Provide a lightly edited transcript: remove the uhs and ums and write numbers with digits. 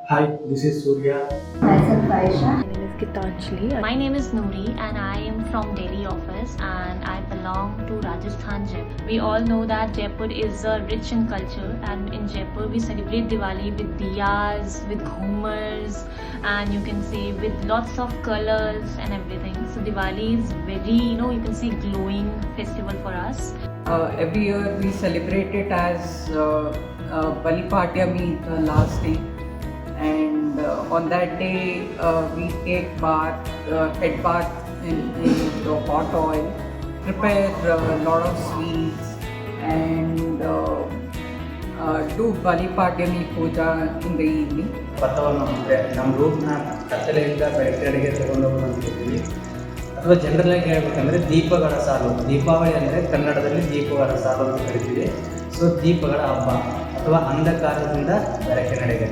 Hi, this is Surya. Myself Aisha. My name is Gitanjali. My name is Noori and I am from Delhi office and I belong to Rajasthan Jaipur. We all know that Jaipur is rich in culture, and in Jaipur we celebrate Diwali with diyas, with ghumars, and you can say with lots of colors and everything. So Diwali is very, you can say glowing festival for us. Every year we celebrate it as Bali Padyami, the last day, and on that day we take head bath in the hot oil, prepare a lot of sweets, and do Bali Padyami puja in the evening. ಪಥವನ್ನು ಅಂದರೆ ನಮ್ಮ ರೂಟ್ನ ಕತ್ತಲೆಯಿಂದ ಬೆಳಕಿನೆಡೆಗೆ ತಗೊಂಡು ಹೋಗ್ತಿರ್ತೀವಿ. ಅಥವಾ ಜನರಲಾಗಿ ಹೇಳ್ಬೇಕಂದ್ರೆ ದೀಪಗಳ ಸಾಲು. ದೀಪಾವಳಿ ಅಂದರೆ ಕನ್ನಡದಲ್ಲಿ ದೀಪಗಳ ಸಾಲು ಅಂತ ಕರಿತೀವಿ. ಸೊ ದೀಪಗಳ ಹಬ್ಬ ಅಥವಾ ಅಂಧಕಾರದಿಂದ ಬೆಳಕಿನೆಡೆಗೆ.